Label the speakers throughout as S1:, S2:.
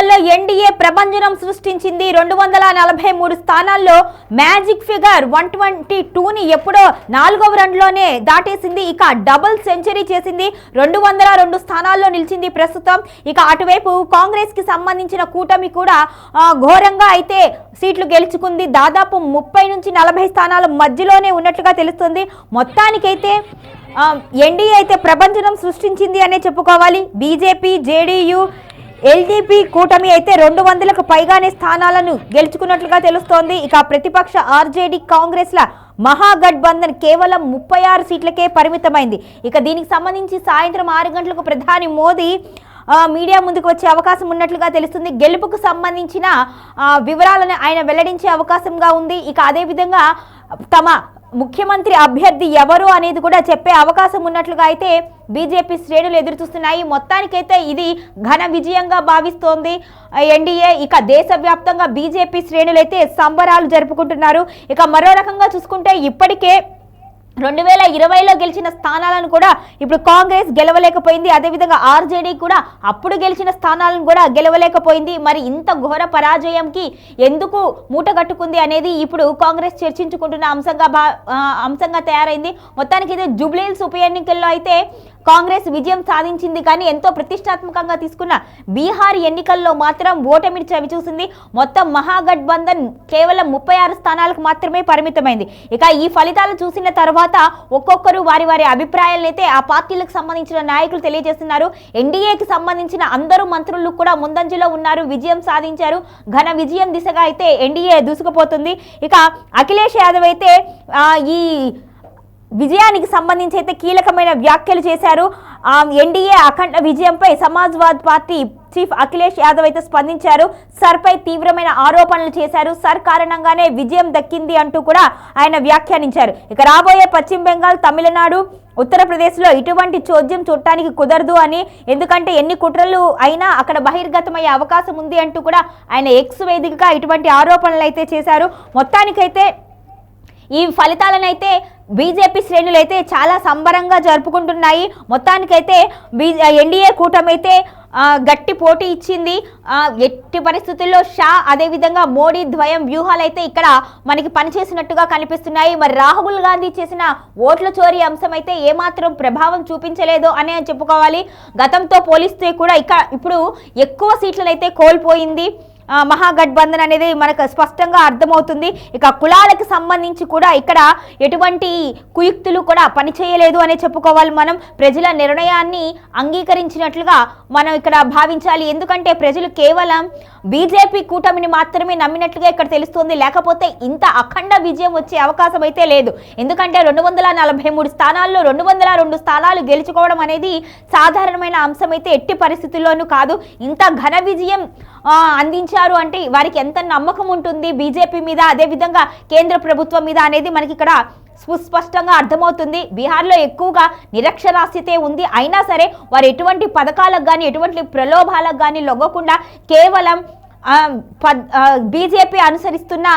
S1: ఎన్నికల్లో ఎన్డీఏ ప్రభంజనం సృష్టించింది. 243 స్థానాల్లో మ్యాజిక్ ఫిగర్ 122ని ఎప్పుడో 4వ రౌండ్లోనే దాటేసింది. ఇక డబుల్ సెంచరీ చేసింది. 202 స్థానాల్లో నిలిచింది ప్రస్తుతం. ఇక అటువైపు కాంగ్రెస్ కి సంబంధించిన కూటమి కూడా ఘోరంగా అయితే సీట్లు గెలుచుకుంది. దాదాపు 30 నుంచి 40 స్థానాల మధ్యలోనే ఉన్నట్లుగా తెలుస్తుంది. మొత్తానికైతే ఎన్డీఏ అయితే ప్రభంజనం సృష్టించింది అనే చెప్పుకోవాలి. బీజేపీ, జేడీయూ, ఎల్డీపీ కూటమి అయితే 200లకు పైగానే స్థానాలను గెలుచుకున్నట్లుగా తెలుస్తోంది. ఇక ప్రతిపక్ష ఆర్జేడీ, కాంగ్రెస్ల మహాగఠబంధన్ కేవలం 36 సీట్లకే పరిమితమైంది. ఇక దీనికి సంబంధించి సాయంత్రం 6 గంటలకు ప్రధాని మోదీ మీడియా ముందుకు వచ్చే అవకాశం ఉన్నట్లుగా తెలుస్తుంది. గెలుపుకు సంబంధించిన వివరాలను ఆయన వెల్లడించే అవకాశంగా ఉంది. ఇక అదేవిధంగా తమ ముఖ్యమంత్రి అభ్యర్థి ఎవరు అనేది కూడా చెప్పే అవకాశం ఉన్నట్లుగా అయితే బీజేపీ శ్రేణులు ఎదురుచూస్తున్నాయి. మొత్తానికైతే ఇది ఘన విజయంగా భావిస్తోంది ఎన్డీఏ. ఇక దేశవ్యాప్తంగా బీజేపీ శ్రేణులు అయితే సంబరాలు జరుపుకుంటున్నారు. ఇక మరో రకంగా చూసుకుంటే ఇప్పటికే 2020లో గెలిచిన స్థానాలను కూడా ఇప్పుడు కాంగ్రెస్ గెలవలేకపోయింది. అదేవిధంగా ఆర్జేడీ కూడా అప్పుడు గెలిచిన స్థానాలను కూడా గెలవలేకపోయింది. మరి ఇంత ఘోర పరాజయంకి ఎందుకు మూట కట్టుకుంది అనేది ఇప్పుడు కాంగ్రెస్ చర్చించుకుంటున్న అంశంగా తయారైంది. మొత్తానికి ఇది జూబ్లీహిల్స్ ఉప ఎన్నికల్లో అయితే కాంగ్రెస్ విజయం సాధించింది. కానీ ఎంతో ప్రతిష్టాత్మకంగా తీసుకున్న బీహార్ ఎన్నికల్లో మాత్రం ఓటమిని చవిచూసింది. మొత్తం మహాగఠబంధన్ కేవలం 36 స్థానాలకు మాత్రమే పరిమితమైంది. ఇక ఈ ఫలితాలు చూసిన తర్వాత ఒక్కొక్కరు వారి వారి అభిప్రాయాలను అయితే ఆ పార్టీలకు సంబంధించిన నాయకులు తెలియజేస్తున్నారు. ఎన్డీఏకి సంబంధించిన అందరూ మంత్రులు కూడా ముందంజలో ఉన్నారు, విజయం సాధించారు. ఘన విజయం దిశగా అయితే ఎన్డీఏ దూసుకుపోతుంది. ఇక అఖిలేష్ యాదవ్ అయితే ఈ విజయానికి సంబంధించి అయితే కీలకమైన వ్యాఖ్యలు చేశారు. ఎన్డీఏ అఖండ విజయంపై సమాజ్వాద్ పార్టీ చీఫ్ అఖిలేష్ యాదవ్ అయితే స్పందించారు. సర్పై తీవ్రమైన ఆరోపణలు చేశారు. సర్ కారణంగానే విజయం దక్కింది అంటూ కూడా ఆయన వ్యాఖ్యానించారు. ఇక రాబోయే పశ్చిమ బెంగాల్, తమిళనాడు, ఉత్తరప్రదేశ్లో ఇటువంటి చోద్యం చూడటానికి కుదరదు అని, ఎందుకంటే ఎన్ని కుట్రలు అయినా అక్కడ బహిర్గతమయ్యే అవకాశం ఉంది అంటూ కూడా ఆయన ఎక్స్ వేదికగా ఇటువంటి ఆరోపణలు అయితే చేశారు. మొత్తానికైతే ఈ ఫలితాలను అయితే బీజేపీ శ్రేణులు అయితే చాలా సంబరంగా జరుపుకుంటున్నాయి. మొత్తానికైతే ఎన్డీఏ కూటమి అయితే గట్టి పోటీ ఇచ్చింది. ఎట్టి పరిస్థితుల్లో షా అదేవిధంగా మోడీ ద్వయం వ్యూహాలు అయితే ఇక్కడ మనకి పనిచేసినట్టుగా కనిపిస్తున్నాయి. మరి రాహుల్ గాంధీ చేసిన ఓట్ల చోరీ అంశం అయితే ఏమాత్రం ప్రభావం చూపించలేదు అనే చెప్పుకోవాలి. గతంతో పోలిస్తే కూడా ఇప్పుడు ఎక్కువ సీట్లను అయితే కోల్పోయింది మహాగఠబంధన్ అనేది మనకు స్పష్టంగా అర్థమవుతుంది. ఇక కులాలకు సంబంధించి కూడా ఇక్కడ ఎటువంటి కుయుక్తులు కూడా పనిచేయలేదు అనే చెప్పుకోవాలి. మనం ప్రజల నిర్ణయాన్ని అంగీకరించినట్లుగా మనం ఇక్కడ భావించాలి. ఎందుకంటే ప్రజలు కేవలం బీజేపీ కూటమిని మాత్రమే నమ్మినట్లుగా ఇక్కడ తెలుస్తుంది. లేకపోతే ఇంత అఖండ విజయం వచ్చే అవకాశం అయితే లేదు. ఎందుకంటే 243 స్థానాల్లో 202 స్థానాలు గెలుచుకోవడం అనేది సాధారణమైన అంశం అయితే ఎట్టి పరిస్థితుల్లోనూ కాదు. ఇంత ఘన విజయం అందించారు అంటే వారికి ఎంత నమ్మకం ఉంటుంది బీజేపీ మీద, అదేవిధంగా కేంద్ర ప్రభుత్వం మీద అనేది మనకి ఇక్కడ సుస్పష్టంగా అర్థమవుతుంది. బీహార్లో ఎక్కువగా నిరక్షరాస్యతే ఉంది. అయినా సరే వారు ఎటువంటి పథకాలకు కానీ ఎటువంటి ప్రలోభాలకు కానీ లొంగకుండా కేవలం బీజేపీ అనుసరిస్తున్న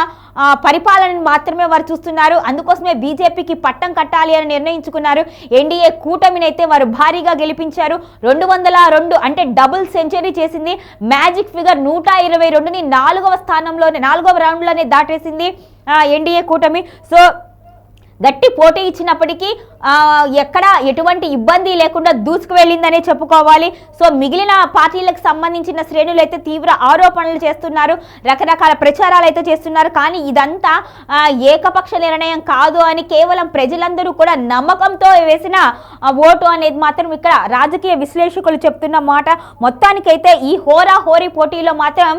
S1: పరిపాలనను మాత్రమే వారు చూస్తున్నారు. అందుకోసమే బీజేపీకి పట్టం కట్టాలి అని నిర్ణయించుకున్నారు. ఎన్డీఏ కూటమిని అయితే వారు భారీగా గెలిపించారు. 202 అంటే డబుల్ సెంచరీ చేసింది. మ్యాజిక్ ఫిగర్ 122ని 4వ రౌండ్లోనే దాటేసింది ఎన్డీఏ కూటమి. సో గట్టి పోటీ ఇచ్చినప్పటికీ ఎక్కడ ఎటువంటి ఇబ్బంది లేకుండా దూసుకు వెళ్ళిందనే చెప్పుకోవాలి. సో మిగిలిన పార్టీలకు సంబంధించిన శ్రేణులు అయితే తీవ్ర ఆరోపణలు చేస్తున్నారు, రకరకాల ప్రచారాలు అయితే చేస్తున్నారు. కానీ ఇదంతా ఏకపక్ష నిర్ణయం కాదు అని కేవలం ప్రజలందరూ కూడా నమ్మకంతో వేసిన ఓటు అనేది మాత్రం ఇక్కడ రాజకీయ విశ్లేషకులు చెప్తున్న మాట. మొత్తానికైతే ఈ హోరీ పోటీలో మాత్రం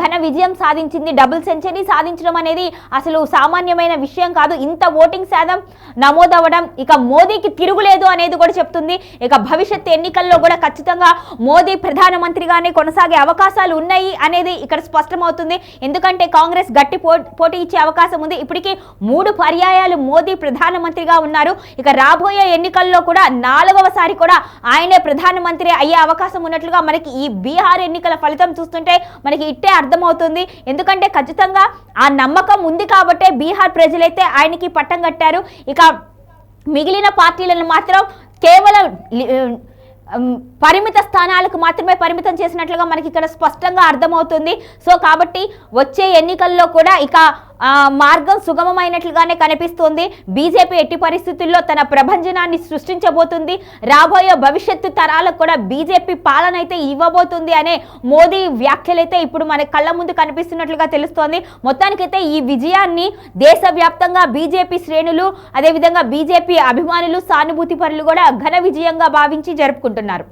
S1: ఘన విజయం సాధించింది. డబుల్ సెంచరీ సాధించడం అనేది అసలు సామాన్యమైన విషయం కాదు. ఇంత ఓటింగ్ శాతం నమోదవడం ఇక మోదీకి తిరుగులేదు అనేది కూడా చెప్తుంది. ఇక భవిష్యత్ ఎన్నికల్లో కూడా ఖచ్చితంగా మోదీ ప్రధానమంత్రిగానే కొనసాగే అవకాశాలు ఉన్నాయి అనేది ఇక్కడ స్పష్టమవుతుంది. ఎందుకంటే కాంగ్రెస్ గట్టి పోటీ ఇచ్చే అవకాశం ఉంది. ఇప్పటికీ 3 పర్యాయాలు మోదీ ప్రధానమంత్రిగా ఉన్నారు. ఇక రాబోయే ఎన్నికల్లో కూడా 4వసారి కూడా ఆయనే ప్రధానమంత్రి అయ్యే అవకాశం ఉన్నట్లుగా మనకి ఈ బీహార్ ఎన్నికల ఫలితం చూస్తుంటే మనకి ఇట్టే అర్థమవుతుంది. ఎందుకంటే ఖచ్చితంగా ఆ నమ్మకం ఉంది కాబట్టే బీహార్ ప్రజలైతే ఆయనకి పట్టం కట్టారు. ఇక మిగిలిన పార్టీలను మాత్రం కేవలం పరిమిత స్థానాలకు మాత్రమే పరిమితం చేసినట్లుగా మనకి ఇక్కడ స్పష్టంగా అర్థమవుతుంది. సో కాబట్టి వచ్చే ఎన్నికల్లో కూడా ఇక మార్గం సుగమమైనట్లుగానే కనిపిస్తోంది. బీజేపీ ఎట్టి పరిస్థితుల్లో తన ప్రభంజనాన్ని సృష్టించబోతుంది. రాబోయే భవిష్యత్తు తరాలకు కూడా బీజేపీ పాలన అయితే ఇవ్వబోతుంది అనే మోదీ వ్యాఖ్యలైతే ఇప్పుడు మన కళ్ళ ముందు కనిపిస్తున్నట్లుగా తెలుస్తోంది. మొత్తానికైతే ఈ విజయాన్ని దేశవ్యాప్తంగా బీజేపీ శ్రేణులు, అదేవిధంగా బీజేపీ అభిమానులు, సానుభూతి పరులు కూడా ఘన విజయంగా భావించి జరుపుకుంటున్నారు.